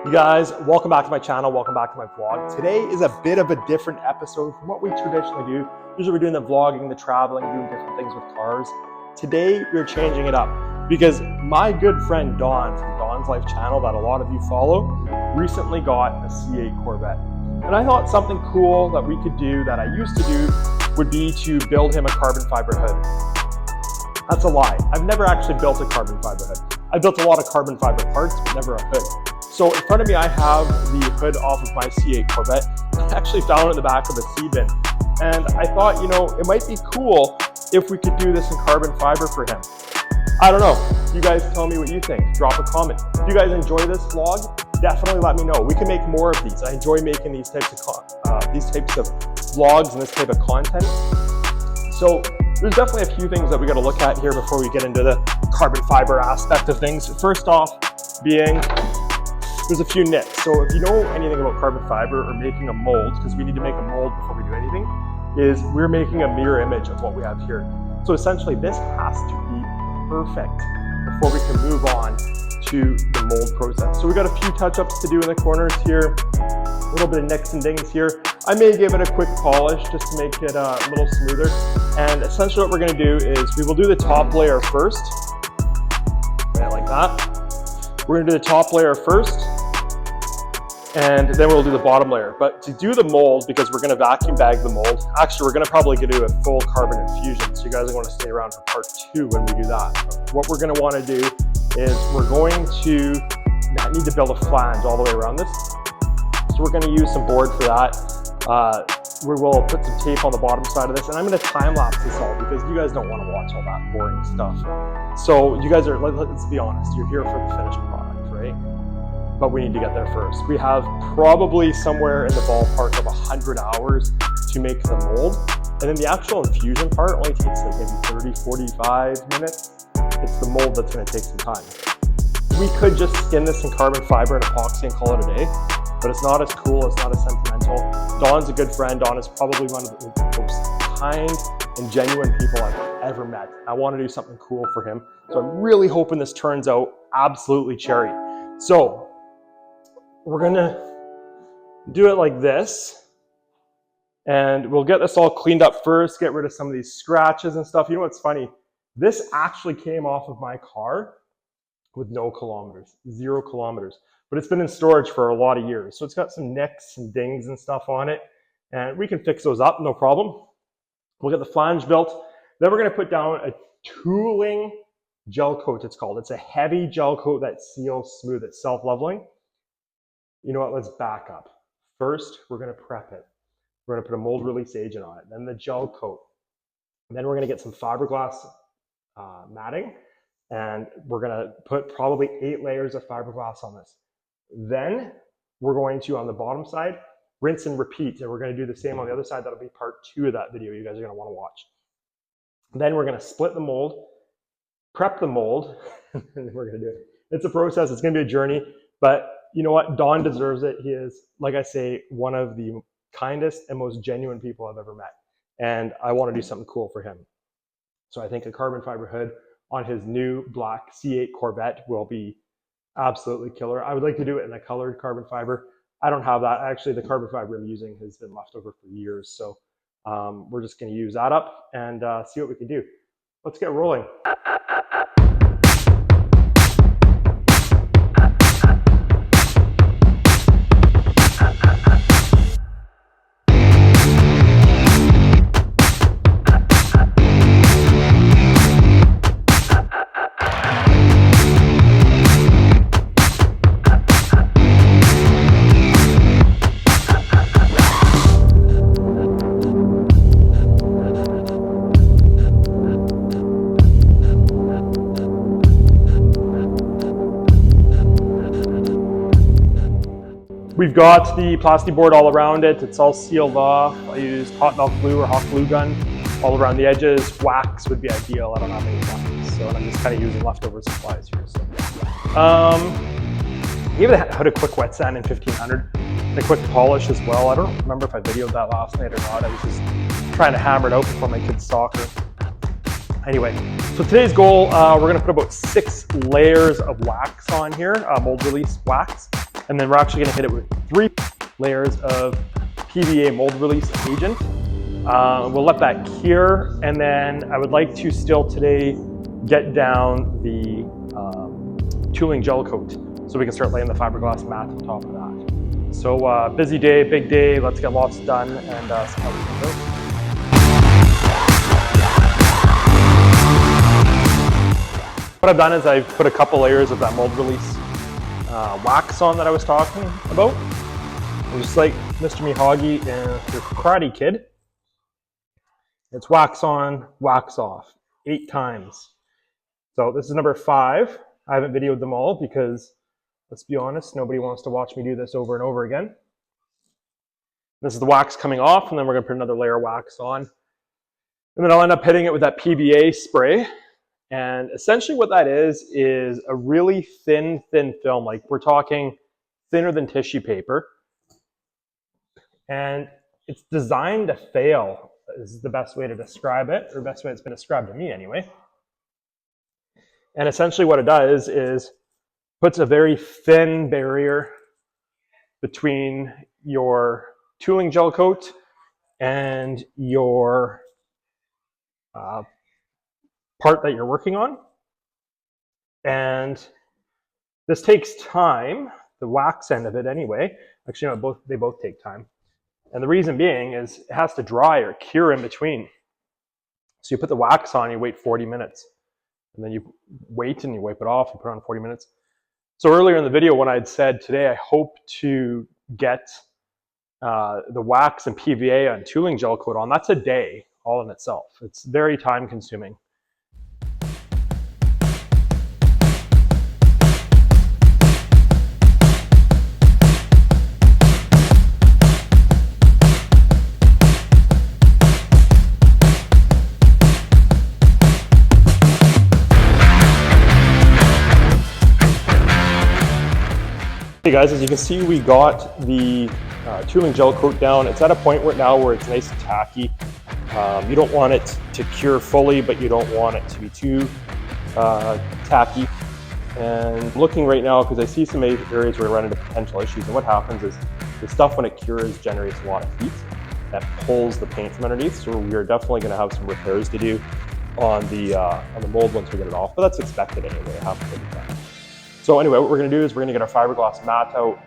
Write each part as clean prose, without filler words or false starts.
You guys, welcome back to my channel, welcome back to my vlog. Today is a bit of a different episode from what we traditionally do. Usually we're doing the vlogging, the traveling, doing different things with cars. Today we're changing it up because my good friend Don from Don's Life channel that a lot of you follow recently got a C8 Corvette. And I thought something cool that we could do that I used to do would be to build him a carbon fiber hood. That's a lie. I've never actually built a carbon fiber hood. I built a lot of carbon fiber parts, but never a hood. So in front of me, I have the hood off of my C8 Corvette. I actually found it in the back of a C bin. And I thought, you know, it might be cool if we could do this in carbon fiber for him. I don't know. You guys tell me what you think. Drop a comment. If you guys enjoy this vlog, definitely let me know. We can make more of these. I enjoy making these types of vlogs and this type of content. So there's definitely a few things that we got to look at here before we get into the carbon fiber aspect of things. First off, being there's a few nits. So if you know anything about carbon fiber or making a mold, because we need to make a mold before we do anything, is we're making a mirror image of what we have here. So essentially this has to be perfect before we can move on to the mold process. So we got a few touch-ups to do in the corners here, a little bit of nicks and dings here. I may give it a quick polish just to make it a little smoother. And essentially what we're gonna do is we will do the top layer first, right, like that. We're gonna do the top layer first, and then we'll do the bottom layer. But to do the mold, because we're gonna vacuum bag the mold, actually we're gonna probably do a full carbon infusion. So you guys are gonna stay around for part 2 when we do that. What we're gonna wanna do is we're going to need to build a flange all the way around this. So we're gonna use some board for that. We will put some tape on the bottom side of this, and I'm gonna time lapse this all because you guys don't wanna watch all that boring stuff. So you guys are, let's be honest, you're here for the finished product, right? But we need to get there first. We have probably somewhere in the ballpark of 100 hours to make the mold. And then the actual infusion part only takes like maybe 30, 45 minutes. It's the mold that's gonna take some time. We could just skin this in carbon fiber and epoxy and call it a day, but it's not as cool, it's not as sentimental. Don's a good friend. Don is probably one of the most kind and genuine people I've ever met. I wanna do something cool for him. So I'm really hoping this turns out absolutely cherry. So, we're gonna do it like this, and we'll get this all cleaned up first, get rid of some of these scratches and stuff. You know what's funny? This actually came off of my car with no kilometers, 0 kilometers, but it's been in storage for a lot of years. So it's got some nicks and dings and stuff on it, and we can fix those up, no problem. We'll get the flange built. Then we're gonna put down a tooling gel coat, it's called. It's a heavy gel coat that seals smooth, it's self-leveling. You know what, let's back up. First, we're gonna prep it. We're gonna put a mold release agent on it, then the gel coat. And then we're gonna get some fiberglass matting, and we're gonna put probably 8 layers of fiberglass on this. Then we're going to, on the bottom side, rinse and repeat, and we're gonna do the same on the other side. That'll be part 2 of that video you guys are gonna wanna watch. Then we're gonna split the mold, prep the mold, and then we're gonna do it. It's a process, it's gonna be a journey, but you know what? Don deserves it. He is, like I say, one of the kindest and most genuine people I've ever met. And I want to do something cool for him. So I think a carbon fiber hood on his new black C8 Corvette will be absolutely killer. I would like to do it in a colored carbon fiber. I don't have that. Actually, the carbon fiber I'm using has been left over for years. So we're just going to use that up and see what we can do. Let's get rolling. We've got the plastic board all around it. It's all sealed off. I used hot melt glue or hot glue gun all around the edges. Wax would be ideal. I don't have any wax, so I'm just kind of using leftover supplies here. So, gave the hood a quick wet sand in 1500, and a quick polish as well. I don't remember if I videoed that last night or not. I was just trying to hammer it out before my kids' soccer. Anyway, so today's goal, we're gonna put about 6 layers of wax on here, mold release wax. And then we're actually gonna hit it with 3 layers of PVA mold release agent. We'll let that cure, and then I would like to still today get down the tooling gel coat so we can start laying the fiberglass mat on top of that. So busy day, big day, let's get lots done and see how we can go. What I've done is I've put a couple layers of that mold release wax on that I was talking about. I'm just like Mr. Miyagi and the Karate Kid. It's wax on, wax off, 8 times. So this is number 5. I haven't videoed them all because, let's be honest, nobody wants to watch me do this over and over again. This is the wax coming off, and then we're gonna put another layer of wax on. And then I'll end up hitting it with that PVA spray. And essentially what that is a really thin film. Like we're talking thinner than tissue paper. And it's designed to fail, is the best way to describe it, or best way it's been described to me anyway. And essentially what it does is puts a very thin barrier between your tooling gel coat and your part that you're working on. And this takes time, the wax end of it anyway. Actually, no, they both take time. And the reason being is it has to dry or cure in between. So you put the wax on, you wait 40 minutes. And then you wait and you wipe it off and put it on 40 minutes. So earlier in the video when I'd said today I hope to get the wax and PVA on tooling gel coat on, that's a day all in itself. It's very time consuming. Hey guys, as you can see, we got the tooling gel coat down. It's at a point where it's nice and tacky. You don't want it to cure fully, but you don't want it to be too tacky. And looking right now, because I see some areas where we run into potential issues, and what happens is the stuff when it cures generates a lot of heat that pulls the paint from underneath. So we are definitely going to have some repairs to do on the mold once we get it off, but that's expected anyway. It happens every time. So anyway, what we're going to do is we're going to get our fiberglass mat out.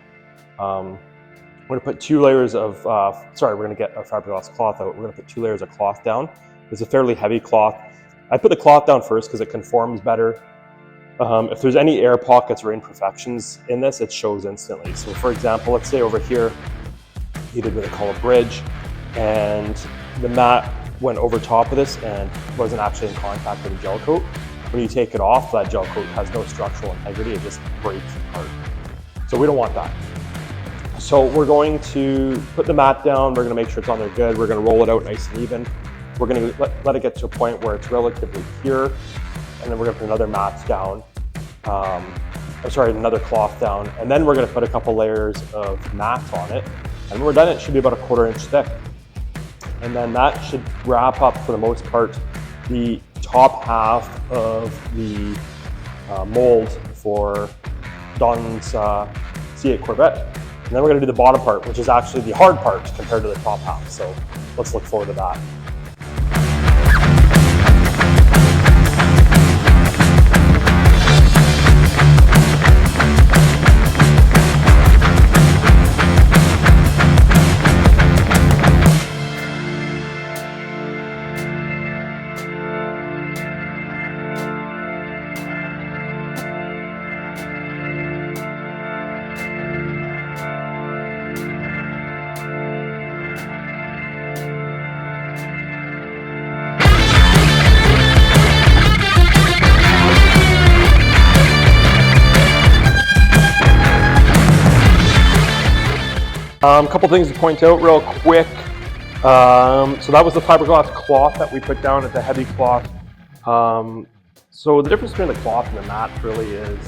We're going to put 2 layers of, we're going to get our fiberglass cloth out. We're going to put 2 layers of cloth down. It's a fairly heavy cloth. I put the cloth down first because it conforms better. If there's any air pockets or imperfections in this, it shows instantly. So for example, let's say over here, you did what they call a bridge, and the mat went over top of this and wasn't actually in contact with the gel coat. When you take it off, that gel coat has no structural integrity, it just breaks apart. So we don't want that. So we're going to put the mat down, we're going to make sure it's on there good, we're going to roll it out nice and even. We're going to let it get to a point where it's relatively pure, and then we're going to put another mat down, another cloth down, and then we're going to put a couple layers of mat on it. And when we're done, it should be about 1/4 inch thick. And then that should wrap up, for the most part, the top half of the mold for Don's C8 Corvette. And then we're going to do the bottom part, which is actually the hard part compared to the top half. So let's look forward to that. A couple things to point out real quick. So that was the fiberglass cloth that we put down. It's a heavy cloth. So the difference between the cloth and the mat really is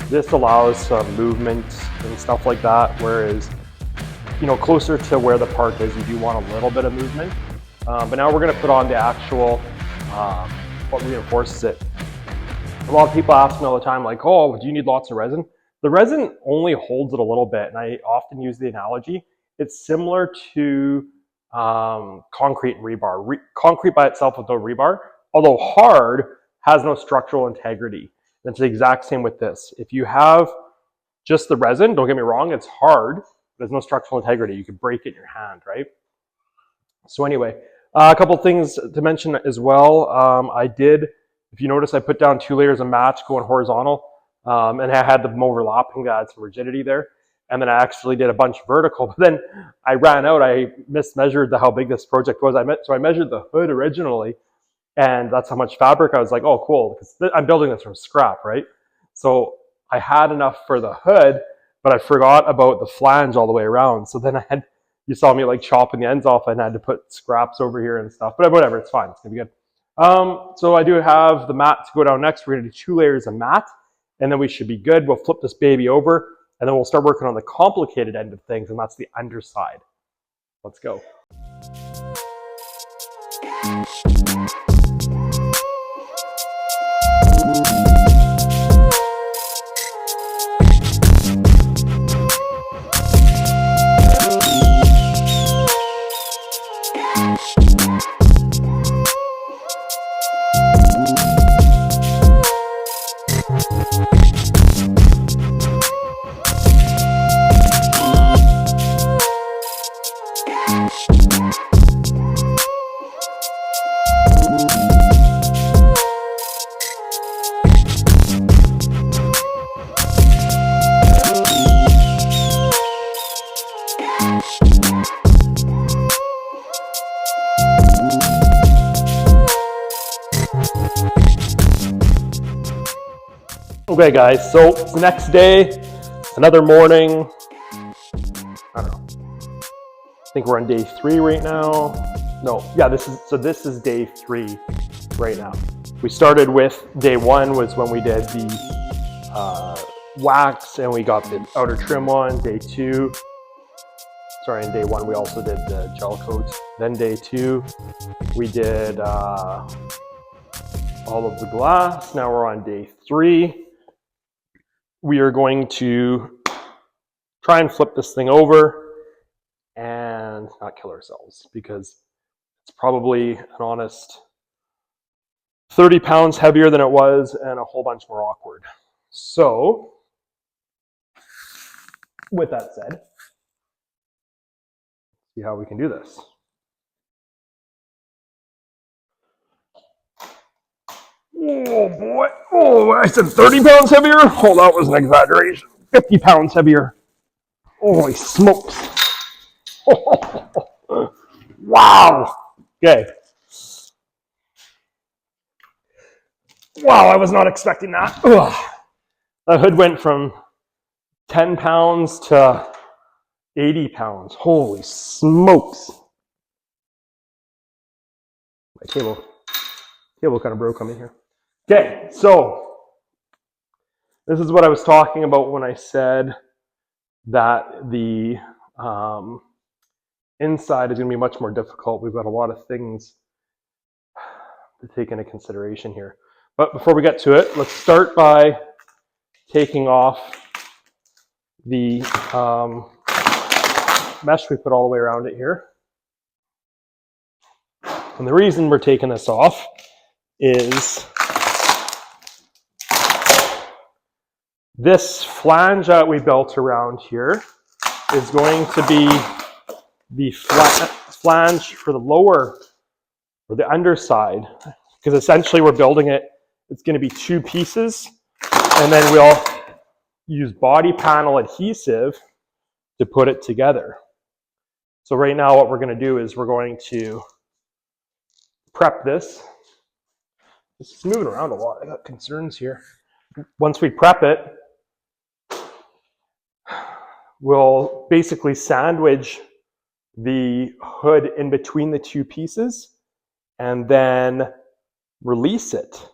this allows some movement and stuff like that, whereas, you know, closer to where the part is, you do want a little bit of movement. But now we're going to put on the actual, what reinforces it. A lot of people ask me all the time, like, oh, do you need lots of resin? The resin only holds it a little bit, and I often use the analogy. It's similar to concrete and rebar. Concrete by itself with no rebar, although hard, has no structural integrity. And it's the exact same with this. If you have just the resin, don't get me wrong, it's hard, but there's no structural integrity. You could break it in your hand, right? So anyway, a couple things to mention as well. I did, if you notice, I put down 2 layers of mat going horizontal, and I had them overlapping to add some rigidity there. And then I actually did a bunch vertical, but then I ran out. I mismeasured how big this project was. So I measured the hood originally, and that's how much fabric. I was like, oh, cool, because I'm building this from scrap, right? So I had enough for the hood, but I forgot about the flange all the way around. So then you saw me like chopping the ends off and I had to put scraps over here and stuff, but whatever, it's fine, it's gonna be good. So I do have the mat to go down next. We're gonna do 2 layers of mat, and then we should be good. We'll flip this baby over, and then we'll start working on the complicated end of things, and that's the underside. Let's go. Okay guys, so it's the next day, another morning. I don't know. I think we're on day 3 right now. No, yeah, this is day 3 right now. We started with day 1 was when we did the wax and we got the outer trim on. Day 2, sorry, in day 1 we also did the gel coat. Then day 2 we did all of the glass. Now we're on day 3. We are going to try and flip this thing over and not kill ourselves, because it's probably an honest 30 pounds heavier than it was and a whole bunch more awkward. So with that said, see how we can do this. Oh boy, oh, I said 30 pounds heavier? Oh, that was an exaggeration. 50 pounds heavier. Holy smokes. Wow. Okay. Wow, I was not expecting that. Ugh. The hood went from 10 pounds to 80 pounds. Holy smokes. My table kind of broke on me here. Okay, so this is what I was talking about when I said that the inside is going to be much more difficult. We've got a lot of things to take into consideration here. But before we get to it, let's start by taking off the mesh we put all the way around it here. And the reason we're taking this off is this flange that we built around here is going to be the flange for the lower or the underside, because essentially we're building it, it's going to be 2 pieces, and then we'll use body panel adhesive to put it together. So right now what we're going to do is we're going to prep this. This is moving around a lot. I got concerns here. Once we prep it, we'll basically sandwich the hood in between the 2 pieces and then release it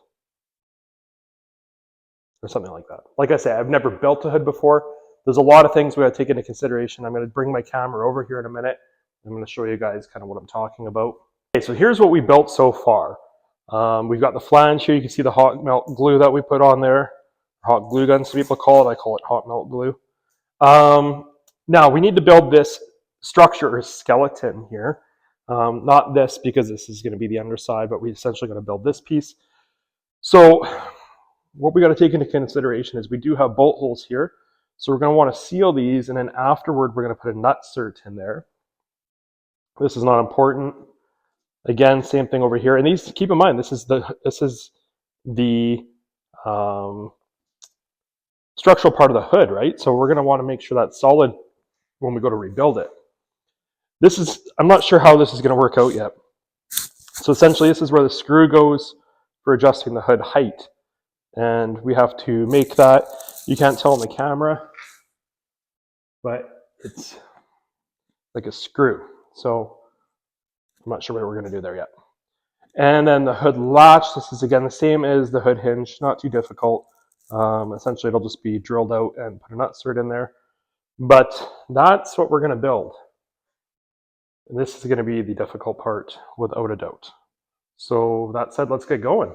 or something like that. Like I say, I've never built a hood before. There's a lot of things we got to take into consideration. I'm going to bring my camera over here in a minute. I'm going to show you guys kind of what I'm talking about. Okay, so here's what we built so far. We've got the flange here. You can see the hot melt glue that we put on there. hot glue gun, some people call it. I call it hot melt glue. Now we need to build this structure or skeleton here. Not this, because this is going to be the underside, but we essentially got to build this piece. So what we got to take into consideration is we do have bolt holes here. So we're going to want to seal these, and then afterward we're going to put a nut cert in there. This is not important. Again, same thing over here. And these, keep in mind, this is the structural part of the hood, right? So we're going to want to make sure that's solid when we go to rebuild it. This is, I'm not sure how this is going to work out yet. So essentially this is where the screw goes for adjusting the hood height. And we have to make that, you can't tell on the camera, but it's like a screw. So I'm not sure what we're going to do there yet. And then the hood latch, this is again the same as the hood hinge, not too difficult. Essentially it'll just be drilled out and put a nut cert in there. But that's what we're going to build. And this is going to be the difficult part without a doubt. So that said, let's get going.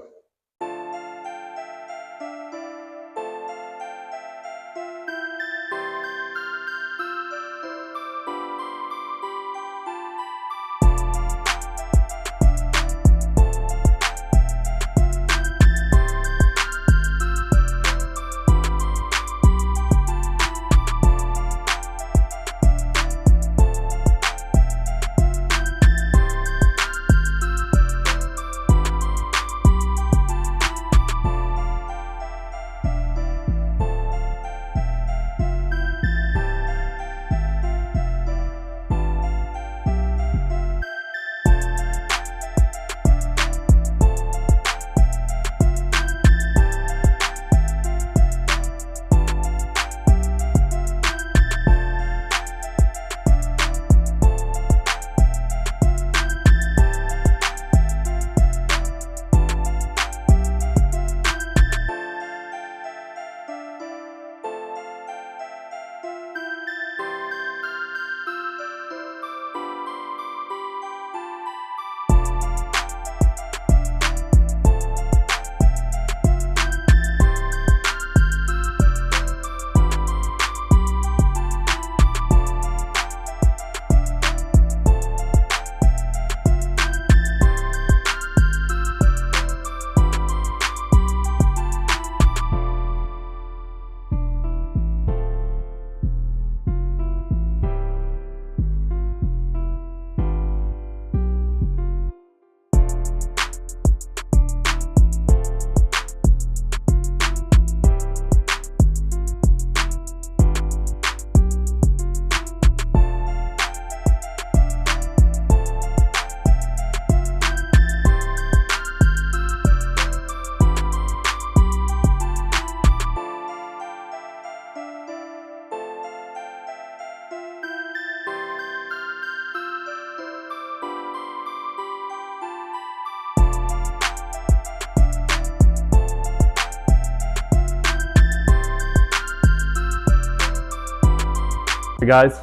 Hey guys,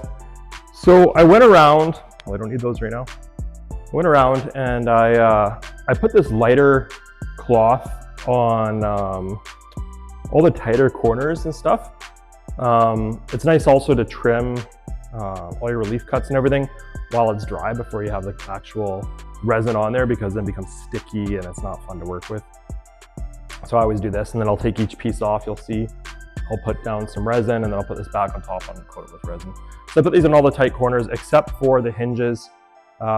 so I went around, well, I don't need those right now. I went around and I put this lighter cloth on all the tighter corners and stuff. It's nice also to trim all your relief cuts and everything while it's dry before you have the actual resin on there, because then it becomes sticky and it's not fun to work with. So I always do this, and then I'll take each piece off. You'll see I'll put down some resin, and then I'll put this back on top and coat it with resin. So I put these in all the tight corners except for the hinges.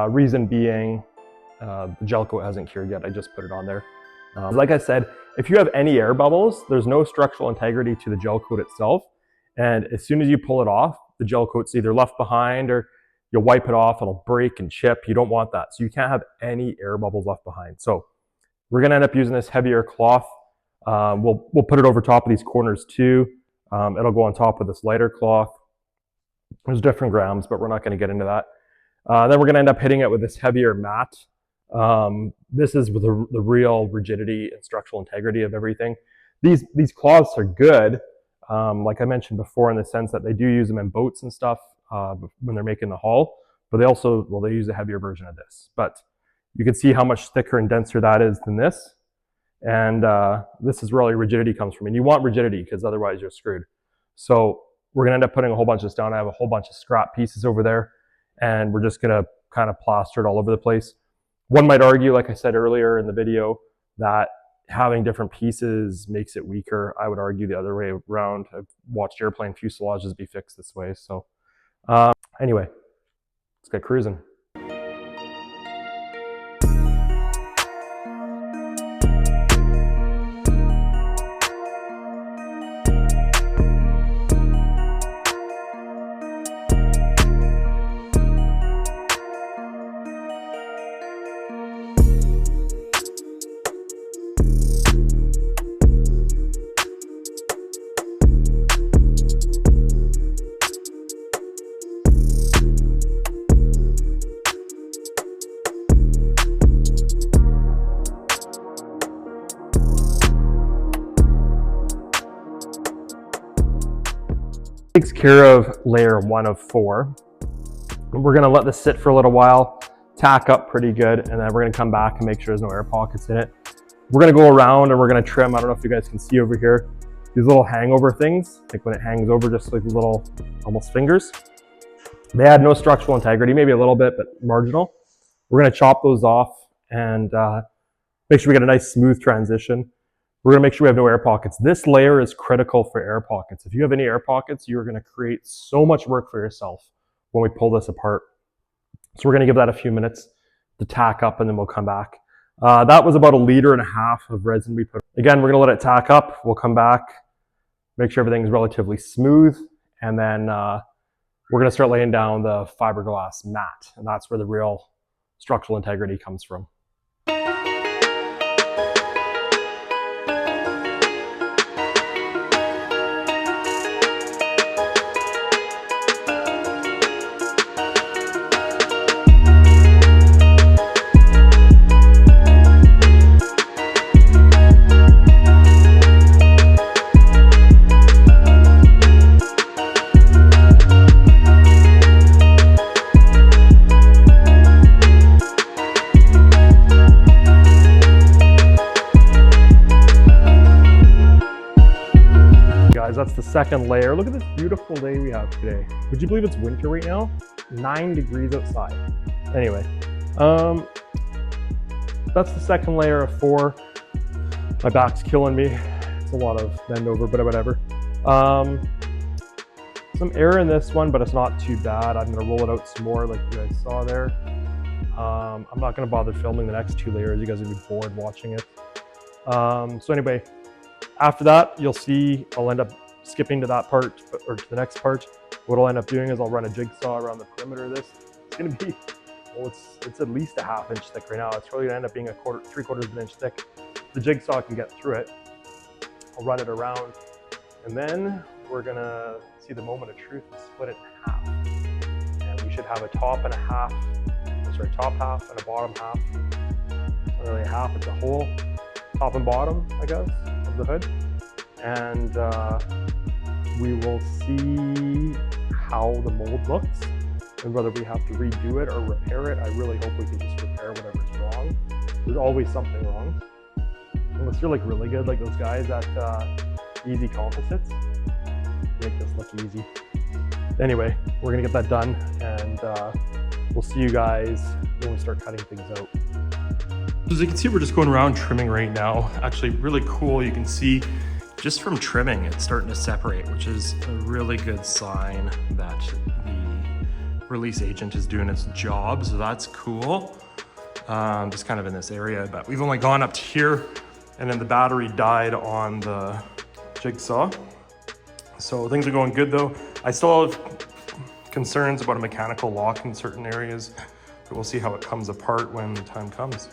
Reason being, the gel coat hasn't cured yet. I just put it on there. Like I said, if you have any air bubbles, there's no structural integrity to the gel coat itself. And as soon as you pull it off, the gel coat's either left behind or you'll wipe it off, it'll break and chip. You don't want that. So you can't have any air bubbles left behind. So we're gonna end up using this heavier cloth. We'll put it over top of these corners too. It'll go on top of this lighter cloth. There's different grams, but we're not gonna get into that. Then we're gonna end up hitting it with this heavier mat. This is with the real rigidity and structural integrity of everything. These cloths are good, like I mentioned before, in the sense that they do use them in boats and stuff when they're making the hull, but they also, well, they use a heavier version of this. But you can see how much thicker and denser that is than this. And this is where all your rigidity comes from. And you want rigidity because otherwise you're screwed. So we're gonna end up putting a whole bunch of this down. I have a whole bunch of scrap pieces over there, and we're just gonna kind of plaster it all over the place. One might argue, like I said earlier in the video, that having different pieces makes it weaker. I would argue the other way around. I've watched airplane fuselages be fixed this way. So anyway, let's get cruising. Takes care of layer 1 of 4. We're gonna let this sit for a little while, tack up pretty good, and then we're gonna come back and make sure there's no air pockets in it. We're gonna go around and we're gonna trim, I don't know if you guys can see over here, these little hangover things, like when it hangs over, just like little, almost fingers. They add no structural integrity, maybe a little bit, but marginal. We're gonna chop those off and make sure we get a nice smooth transition. We're gonna make sure we have no air pockets. This layer is critical for air pockets. If you have any air pockets, you're gonna create so much work for yourself when we pull this apart. So we're gonna give that a few minutes to tack up and then we'll come back. That was about 1.5 liters of resin we put. Again, we're gonna let it tack up. We'll come back, make sure everything's relatively smooth, and then we're gonna start laying down the fiberglass mat. And that's where the real structural integrity comes from. That's the second layer. Look at this beautiful day we have today. Would you believe it's winter right now? 9 degrees outside. Anyway, that's the second layer of 4. My back's killing me. It's a lot of bend over, but whatever. Some air in this one, but it's not too bad. I'm gonna roll it out some more like you guys saw there. I'm not gonna bother filming the next 2 layers. You guys will be bored watching it. So anyway, after that, you'll see I'll end up skipping to that part, or to the next part. What I'll end up doing is I'll run a jigsaw around the perimeter of this. It's gonna be, well, it's at least a 1/2 inch thick right now. It's really gonna end up being 3/4 of an inch thick. The jigsaw can get through it. I'll run it around, and then we're gonna see the moment of truth and split it in half. And we should have a top and a half, sorry, top half and a bottom half. Not really a half, it's a whole top and bottom, I guess, of the hood. And we will see how the mold looks and whether we have to redo it or repair it. I really hope we can just repair whatever's wrong. There's always something wrong. Unless you're like really good, like those guys at Easy Composites, make this look easy. Anyway, we're gonna get that done, and we'll see you guys when we start cutting things out. As you can see, we're just going around trimming right now. Actually, really cool. You can see just from trimming, it's starting to separate, which is a really good sign that the release agent is doing its job. So that's cool. Just kind of in this area, but we've only gone up to here, and then the battery died on the jigsaw. So things are going good though. I still have concerns about a mechanical lock in certain areas, but we'll see how it comes apart when the time comes.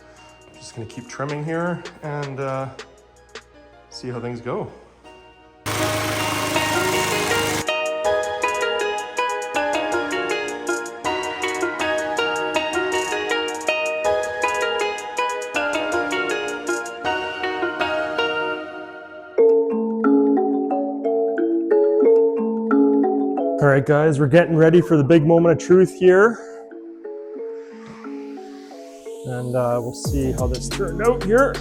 I'm just gonna keep trimming here and see how things go. All right, guys, we're getting ready for the big moment of truth here. And we'll see how this turned out here.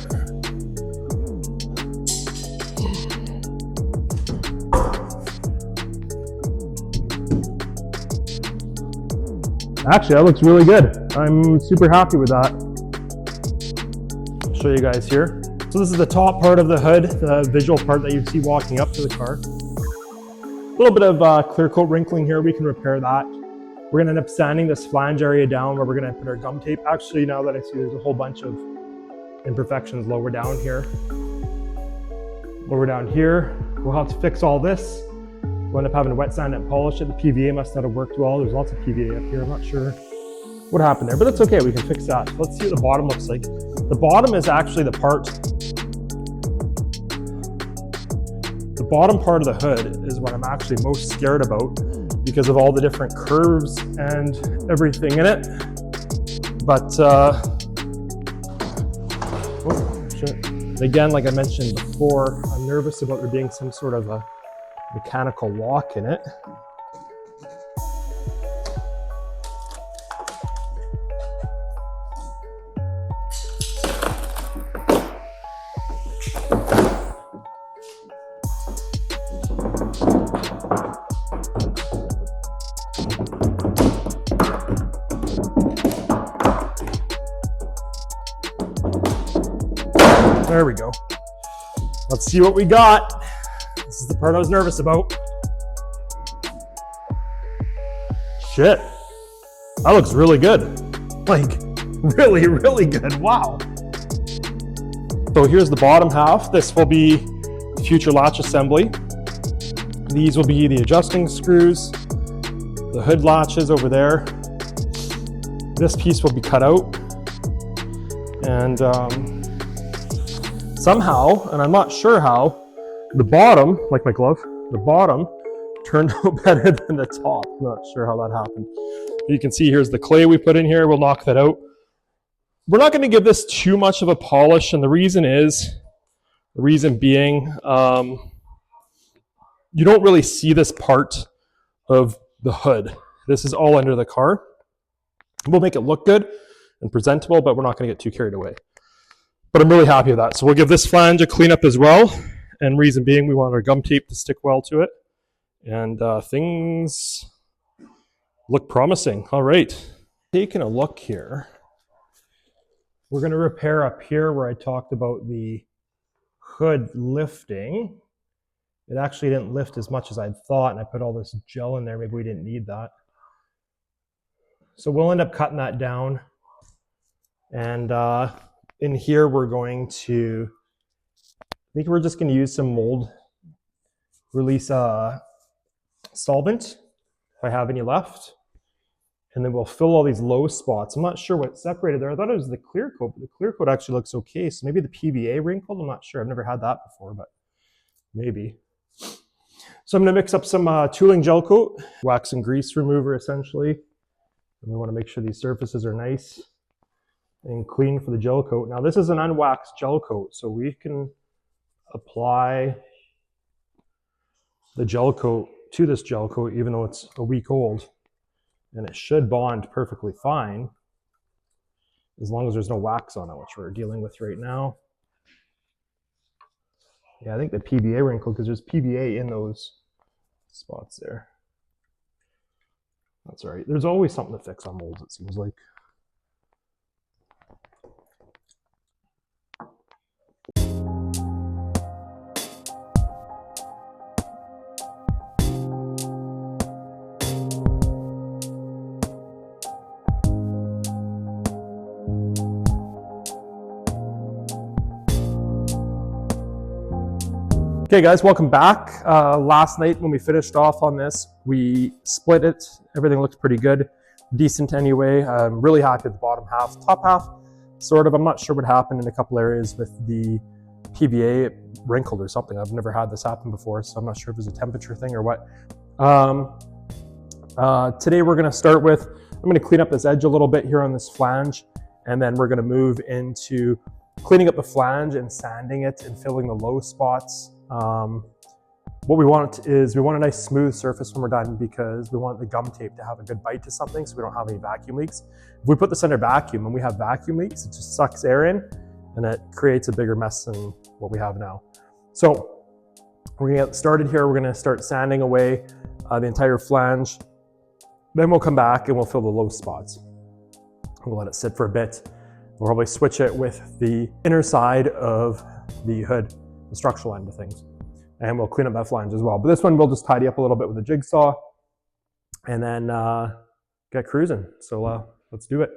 Actually, that looks really good. I'm super happy with that. I'll show you guys here. So this is the top part of the hood, the visual part that you see walking up to the car. A little bit of clear coat wrinkling here, we can repair that. We're gonna end up sanding this flange area down where we're gonna put our gum tape. Actually, now that I see there's a whole bunch of imperfections lower down here. Lower down here, we'll have to fix all this. We'll end up having to wet sand and polish it. The PVA must not have worked well. There's lots of PVA up here. I'm not sure what happened there, but that's okay. We can fix that. So let's see what the bottom looks like. The bottom is actually the bottom part of the hood is what I'm actually most scared about because of all the different curves and everything in it. But, oh shit. Again, like I mentioned before, I'm nervous about there being some sort of a mechanical lock in it. There we go. Let's see what we got. This is the part I was nervous about. Shit, that looks really good. Like, really, really good, wow. So here's the bottom half. This will be the future latch assembly. These will be the adjusting screws, the hood latches over there. This piece will be cut out. And somehow, and I'm not sure how, the bottom, like my glove, the bottom turned out better than the top. I'm not sure how that happened. You can see here's the clay we put in here. We'll knock that out. We're not going to give this too much of a polish, and the reason being, you don't really see this part of the hood. This is all under the car. We'll make it look good and presentable, but we're not going to get too carried away. But I'm really happy with that. So we'll give this flange a cleanup as well. And reason being, we want our gum tape to stick well to it. And things look promising. All right. Taking a look here. We're going to repair up here where I talked about the hood lifting. It actually didn't lift as much as I thought, and I put all this gel in there. Maybe we didn't need that. So we'll end up cutting that down. And in here, we're going to, I think we're just going to use some mold release solvent, if I have any left. And then we'll fill all these low spots. I'm not sure what separated there. I thought it was the clear coat, but the clear coat actually looks okay. So maybe the PVA wrinkled, I'm not sure. I've never had that before, but maybe. So I'm going to mix up some tooling gel coat, wax and grease remover essentially. And we want to make sure these surfaces are nice and clean for the gel coat. Now this is an unwaxed gel coat, so we can apply the gel coat to this gel coat even though it's a week old, and it should bond perfectly fine as long as there's no wax on it, which we're dealing with right now. Yeah, I think the PVA wrinkled because there's PVA in those spots there. That's all right. There's always something to fix on molds, it seems like. Okay guys, welcome back. Last night when we finished off on this, we split it. Everything looked pretty good, decent anyway. I'm really happy with the bottom half. Top half, sort of, I'm not sure what happened in a couple areas with the PVA. It wrinkled or something. I've never had this happen before, so I'm not sure if it was a temperature thing or what. Today we're gonna start with, I'm gonna clean up this edge a little bit here on this flange, and then we're gonna move into cleaning up the flange and sanding it and filling the low spots. What we want is we want a nice smooth surface when we're done because we want the gum tape to have a good bite to something so we don't have any vacuum leaks. If we put this under vacuum and we have vacuum leaks, it just sucks air in and it creates a bigger mess than what we have now. So we're gonna get started here. We're gonna start sanding away the entire flange Then we'll come back and we'll fill the low spots. We'll let it sit for a bit. We'll probably switch it with the inner side of the hood, the structural end of things. And we'll clean up that flange as well. But this one we'll just tidy up a little bit with a jigsaw and then get cruising. So let's do it.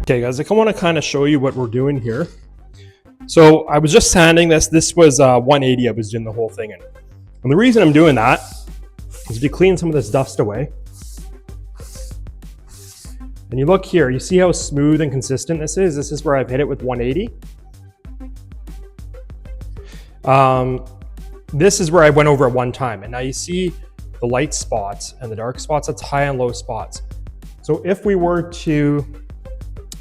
Okay guys, I want to kind of show you what we're doing here. So I was just sanding this. This was 180 I was doing the whole thing in. And the reason I'm doing that is to clean some of this dust away. And you look here, you see how smooth and consistent this is? This is where I've hit it with 180. This is where I went over at one time. And now you see the light spots and the dark spots, that's high and low spots. So if we were to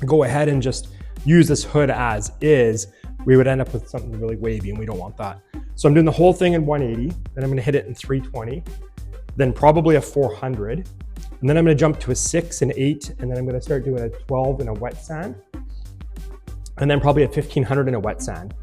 go ahead and just use this hood as is, we would end up with something really wavy and we don't want that. So I'm doing the whole thing in 180, then I'm gonna hit it in 320, then probably a 400, and then I'm gonna jump to a 6 and 8, and then I'm gonna start doing a 12 in a wet sand, and then probably a 1500 in a wet sand.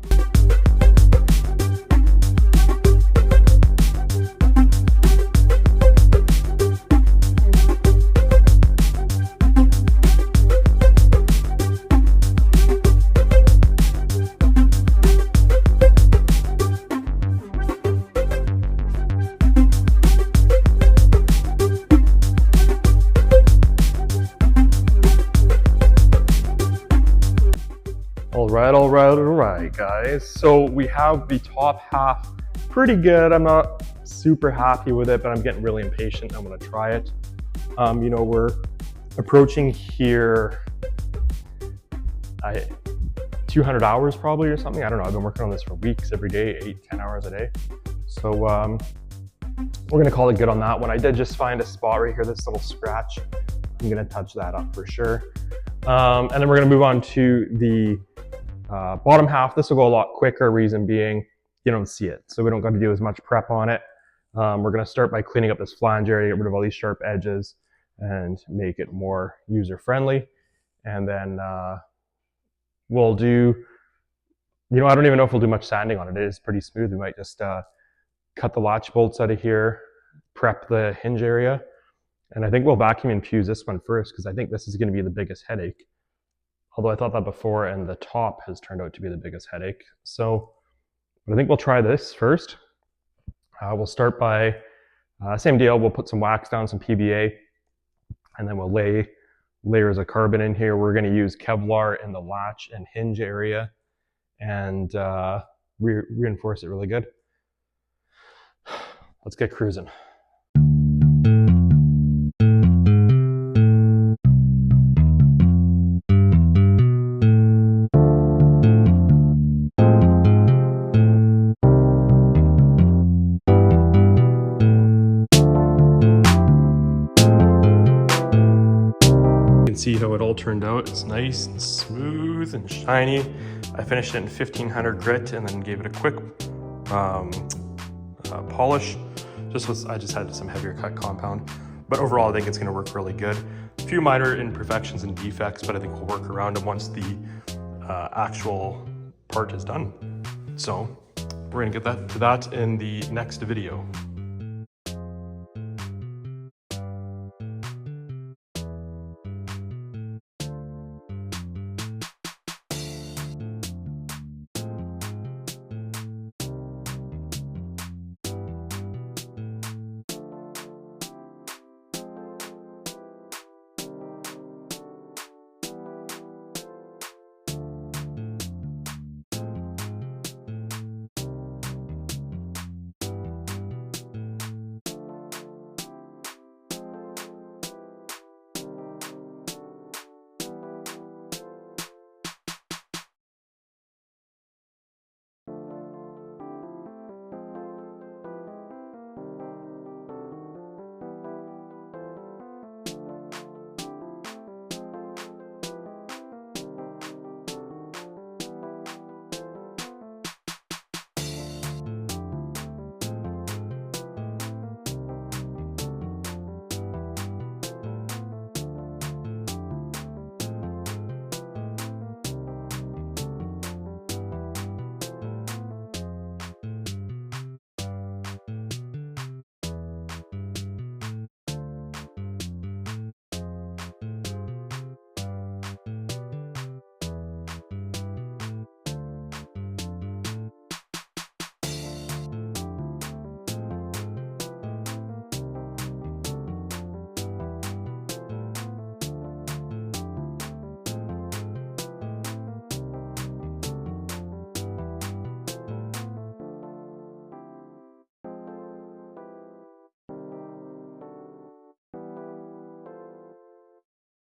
All right, guys. So we have the top half pretty good. I'm not super happy with it, but I'm getting really impatient. I'm gonna try it. You know, we're approaching here 200 hours probably or something. I don't know. I've been working on this for weeks, every day, 8-10 hours a day. So we're gonna call it good on that one. I did just find a spot right here, this little scratch. I'm gonna touch that up for sure. And then we're gonna move on to the bottom half. This will go a lot quicker, reason being you don't see it, so we don't got to do as much prep on it. We're going to start by cleaning up this flange area, get rid of all these sharp edges and make it more user friendly. And then we'll do, you know, I don't even know if we'll do much sanding on it. It is pretty smooth. We might just cut the latch bolts out of here, prep the hinge area, and I think we'll vacuum infuse this one first because I think this is going to be the biggest headache. Although I thought that before, and the top has turned out to be the biggest headache. So I think we'll try this first. We'll start by, same deal, we'll put some wax down, some PBA, and then we'll lay layers of carbon in here. We're gonna use Kevlar in the latch and hinge area and reinforce it really good. Let's get cruising. See how it all turned out. It's nice and smooth and shiny. I finished it in 1500 grit and then gave it a quick polish. I just had some heavier cut compound, but overall I think it's going to work really good. A few minor imperfections and defects, but I think we'll work around them once the actual part is done. So we're going to get to that in the next video.